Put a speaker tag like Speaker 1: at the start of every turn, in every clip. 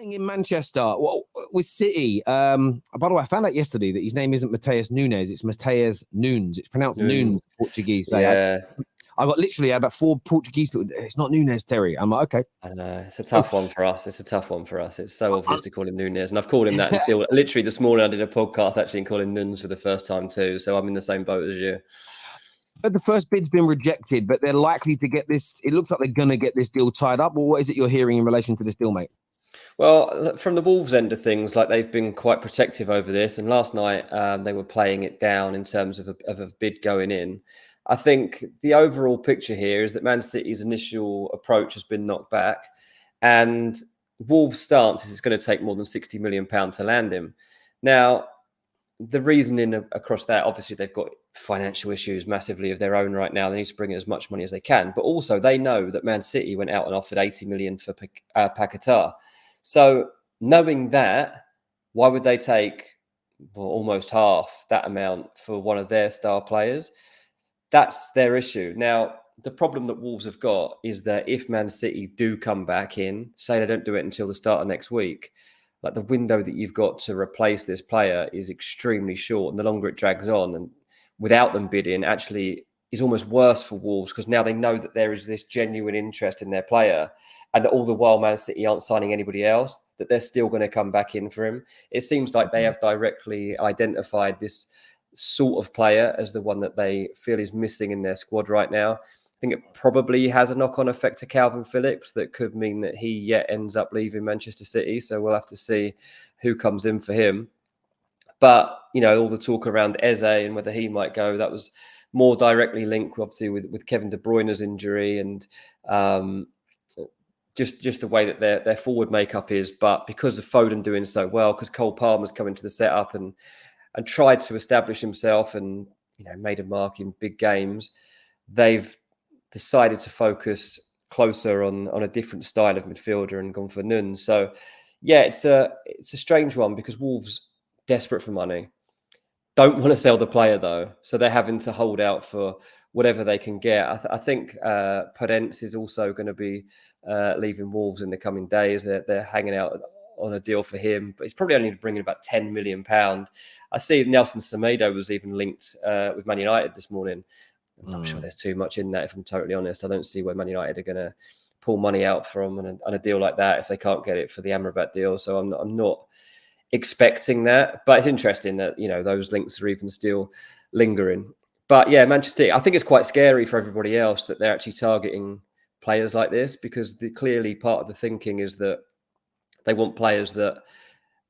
Speaker 1: playing in Manchester with City. By the way, I found out yesterday that his name isn't Mateus Nunes; it's Mateus Nunes. It's pronounced Nunes, Portuguese.
Speaker 2: Yeah.
Speaker 1: I got literally about 4 Portuguese people. It's not Nunes, Terry. I'm like, okay.
Speaker 2: I know. It's a tough one for us. It's so obvious to call him Nunes. And I've called him that until literally this morning I did a podcast actually and called him Nunes for the first time too. So I'm in the same boat as you.
Speaker 1: But the first bid's been rejected, but they're likely to get this. It looks like they're going to get this deal tied up. Well, what is it you're hearing in relation to this deal, mate?
Speaker 2: Well, from the Wolves end of things, like they've been quite protective over this. And last night they were playing it down in terms of a bid going in. I think the overall picture here is that Man City's initial approach has been knocked back, and Wolves' stance is it's going to take more than £60 million to land him. Now, the reasoning across that, obviously, they've got financial issues massively of their own right now. They need to bring in as much money as they can, but also they know that Man City went out and offered 80 million for Paquetá. So, knowing that, why would they take almost half that amount for one of their star players? That's their issue. Now, the problem that Wolves have got is that if Man City do come back in, say they don't do it until the start of next week, like the window that you've got to replace this player is extremely short. And the longer it drags on and without them bidding actually is almost worse for Wolves because now they know that there is this genuine interest in their player and that all the while Man City aren't signing anybody else, that they're still going to come back in for him. It seems like they have directly identified this sort of player as the one that they feel is missing in their squad right now. I think it probably has a knock-on effect to Calvin Phillips that could mean that he yet ends up leaving Manchester City. So we'll have to see who comes in for him. But, you know, all the talk around Eze and whether he might go, that was more directly linked, obviously, with Kevin De Bruyne's injury and just the way that their forward makeup is. But because of Foden doing so well, because Cole Palmer's come into the setup and tried to establish himself and, you know, made a mark in big games, they've decided to focus closer on a different style of midfielder and gone for Nunes. So, yeah, it's a strange one because Wolves, desperate for money, don't want to sell the player though. So they're having to hold out for whatever they can get. I think Terrace is also going to be leaving Wolves in the coming days. They're hanging out on a deal for him, but he's probably only bringing about £10 million. I see Nelson Semedo was even linked with Man United this morning. I'm not sure there's too much in that, if I'm totally honest. I don't see where Man United are going to pull money out from on a deal like that if they can't get it for the Amrabat deal. So I'm not expecting that, but it's interesting that, you know, those links are even still lingering. But yeah, Manchester City, I think it's quite scary for everybody else that they're actually targeting players like this because clearly part of the thinking is that they want players that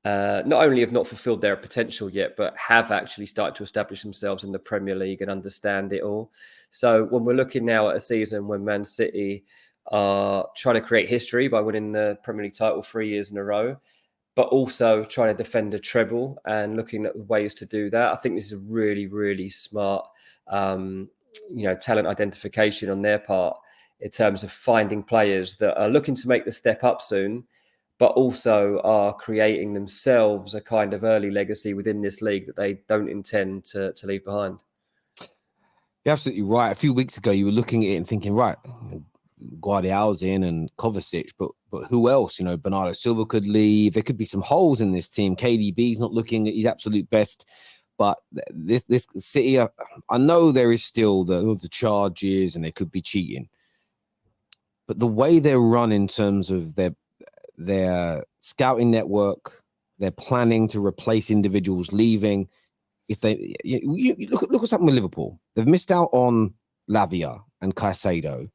Speaker 2: not only have not fulfilled their potential yet, but have actually started to establish themselves in the Premier League and understand it all. So when we're looking now at a season when Man City are trying to create history by winning the Premier League title 3 years in a row, but also trying to defend a treble and looking at ways to do that, I think this is a really, really smart, talent identification on their part in terms of finding players that are looking to make the step up soon, but also are creating themselves a kind of early legacy within this league that they don't intend to leave behind.
Speaker 1: You're absolutely right. A few weeks ago, you were looking at it and thinking, right, Guardiola's in and Kovacic, but who else? You know, Bernardo Silva could leave. There could be some holes in this team. KDB's not looking at his absolute best. But this City, I know there is still the charges and they could be cheating. But the way they're run in terms of their scouting network, they're planning to replace individuals leaving. If they you look at what's happened with Liverpool, they've missed out on Lavia and Caicedo,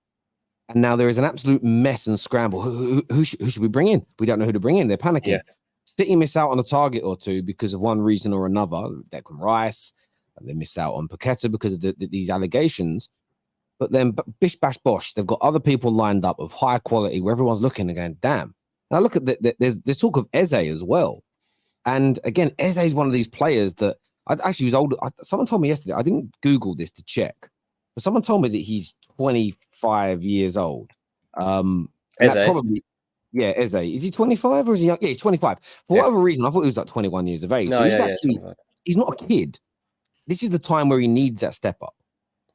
Speaker 1: and now there is an absolute mess and scramble. Who should we bring in? We don't know who to bring in. They're panicking. Yeah. City miss out on a target or two because of one reason or another. Declan Rice, and they miss out on Paqueta because of these allegations. But then, bish bash bosh, they've got other people lined up of high quality where everyone's looking and going, damn. Now look at there's talk of Eze as well, and again, Eze is one of these players that I actually was older. Someone told me yesterday. I didn't Google this to check, but someone told me that he's 25 years old.
Speaker 2: Eze,
Speaker 1: probably, yeah, Eze. Is he 25 or is he young? Yeah, he's 25. For whatever reason, I thought he was like 21 years of age. No, so he's not a kid. This is the time where he needs that step up.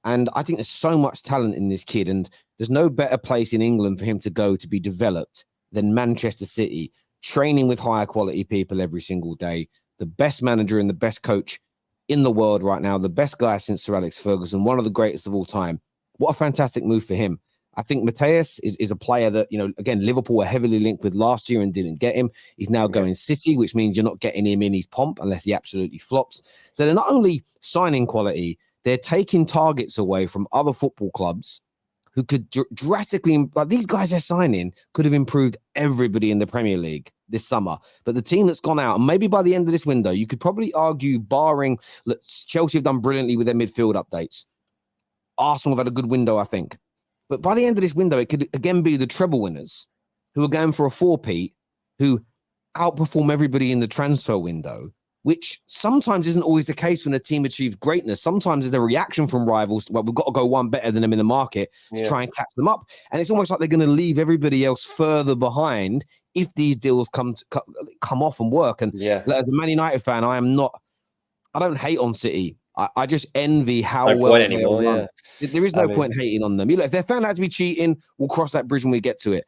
Speaker 1: And I think there's so much talent in this kid, and there's no better place in England for him to go to be developed than Manchester City training with higher quality people every single day, the best manager and the best coach in the world right now, the best guy since Sir Alex Ferguson, one of the greatest of all time. What a fantastic move for him. I think Mateus is a player that, again, Liverpool were heavily linked with last year and didn't get him. He's now going City, which means you're not getting him in his pomp unless he absolutely flops. So they're not only signing quality, they're taking targets away from other football clubs who could drastically, like these guys they're signing, could have improved everybody in the Premier League this summer. But the team that's gone out, and maybe by the end of this window, you could probably argue, barring, Chelsea have done brilliantly with their midfield updates. Arsenal have had a good window, I think. But by the end of this window, it could again be the treble winners who are going for a four-peat, who outperform everybody in the transfer window, which sometimes isn't always the case when a team achieves greatness. Sometimes there's a reaction from rivals. Well, we've got to go one better than them in the market to try and catch them up. And it's almost like they're going to leave everybody else further behind if these deals come off and work. And as a Man United fan, I don't hate on City. I just envy how well they are run. There is no point hating on them. If they're found out to be cheating, we'll cross that bridge when we get to it.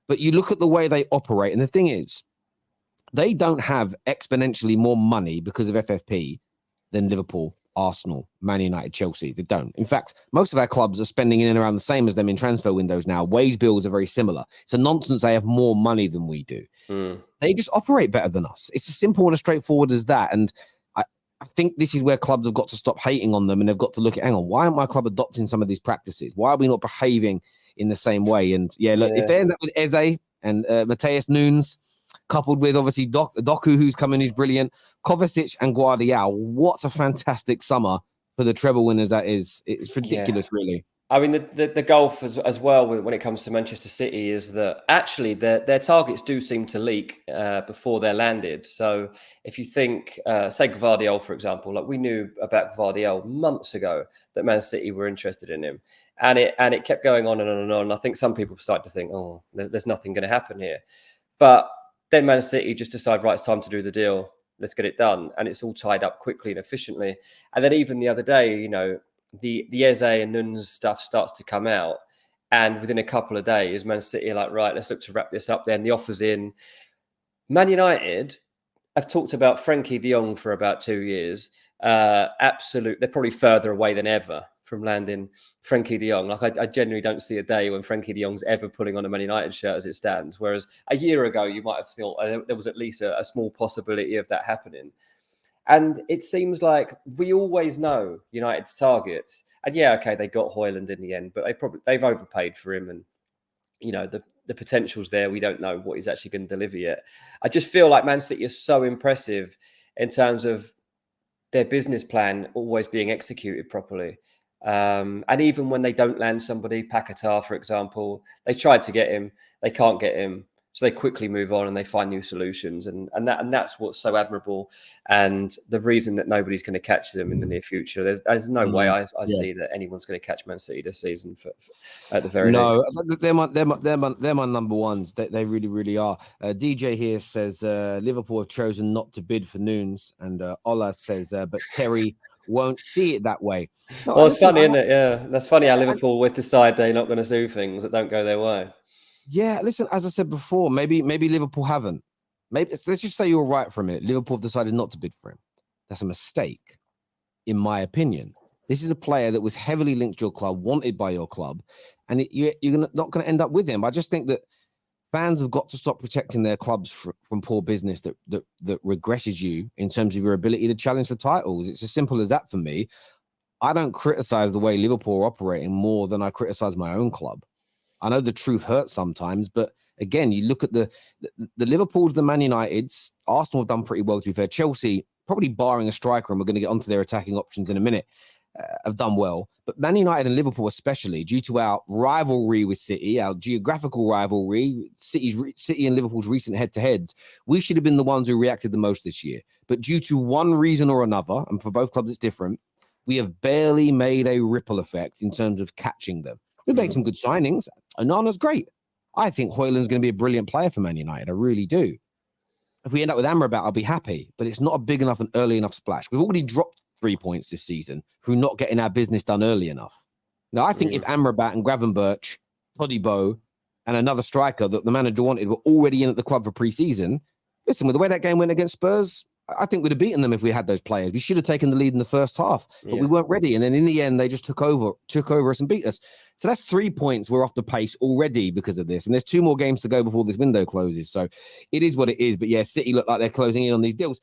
Speaker 1: But you look at the way they operate, and the thing is, they don't have exponentially more money because of FFP than Liverpool, Arsenal, Man United, Chelsea. They don't. In fact, most of our clubs are spending in and around the same as them in transfer windows now. Wage bills are very similar. It's a nonsense they have more money than we do. They just operate better than us. It's as simple and as straightforward as that. And I think this is where clubs have got to stop hating on them, and they've got to look at, hang on, why aren't my club adopting some of these practices? Why are we not behaving in the same way? And if they end up with Eze and Mateus Nunes, coupled with obviously Doku, who's coming, who's brilliant, Kovacic and Guardiola, what a fantastic summer for the treble winners that is. It's ridiculous, really.
Speaker 2: I mean, the gulf as well when it comes to Manchester City is that actually their targets do seem to leak before they're landed. So if you think, say Guardiola, for example, like we knew about Guardiola months ago that Man City were interested in him, and it kept going on and on and on. I think some people started to think, oh, there's nothing going to happen here. But then Man City just decide, right, it's time to do the deal. Let's get it done. And it's all tied up quickly and efficiently. And then even the other day, the Eze and Nunes stuff starts to come out. And within a couple of days, Man City are like, right, let's look to wrap this up then. The offer's in. Man United have talked about Frankie de Jong for about 2 years. They're probably further away than ever from landing Frankie de Jong. Like I genuinely don't see a day when Frankie de Jong's ever pulling on a Man United shirt as it stands. Whereas a year ago, you might have thought there was at least a small possibility of that happening. And it seems like we always know United's targets. And they got Højlund in the end, but they've overpaid for him. And, the potential's there. We don't know what he's actually going to deliver yet. I just feel like Man City is so impressive in terms of their business plan always being executed properly. And even when they don't land somebody, Paquetá, for example, they tried to get him, they can't get him. So they quickly move on and they find new solutions. And that's what's so admirable. And the reason that nobody's going to catch them in the near future, there's no way I see that anyone's going to catch Man City this season for at the very least.
Speaker 1: They're my number ones. They really, really are. DJ here says Liverpool have chosen not to bid for Nunes. And Ola says, but Terry won't see it that way.
Speaker 2: No, well, it's funny, isn't it? Yeah, that's funny how Liverpool always decide they're not going to do things that don't go their way.
Speaker 1: Yeah, listen, as I said before, maybe Liverpool haven't. Maybe let's just say you're right for a minute. Liverpool have decided not to bid for him. That's a mistake, in my opinion. This is a player that was heavily linked to your club, wanted by your club, and you're not going to end up with him. I just think that fans have got to stop protecting their clubs from poor business that regresses you in terms of your ability to challenge for titles. It's as simple as that for me. I don't criticize the way Liverpool are operating more than I criticize my own club. I know the truth hurts sometimes, but again, you look at the Liverpools, the Man Uniteds, Arsenal have done pretty well, to be fair. Chelsea, probably barring a striker, and we're going to get onto their attacking options in a minute, have done well. But Man United and Liverpool especially, due to our rivalry with City, our geographical rivalry, City and Liverpool's recent head-to-heads, we should have been the ones who reacted the most this year. But due to one reason or another, and for both clubs it's different, we have barely made a ripple effect in terms of catching them. We've made some good signings. Onana's great. I think Højlund's going to be a brilliant player for Man United. I really do. If we end up with Amrabat, I'll be happy. But it's not a big enough and early enough splash. We've already dropped 3 points this season through not getting our business done early enough. Now, I think if Amrabat and Gravenberch, Todibo, and another striker that the manager wanted were already in at the club for pre-season, listen, with the way that game went against Spurs, I think we'd have beaten them if we had those players. We should have taken the lead in the first half, but we weren't ready. And then in the end, they just took over us and beat us. So that's 3 points. We're off the pace already because of this. And there's 2 more games to go before this window closes. So it is what it is. But yeah, City look like they're closing in on these deals.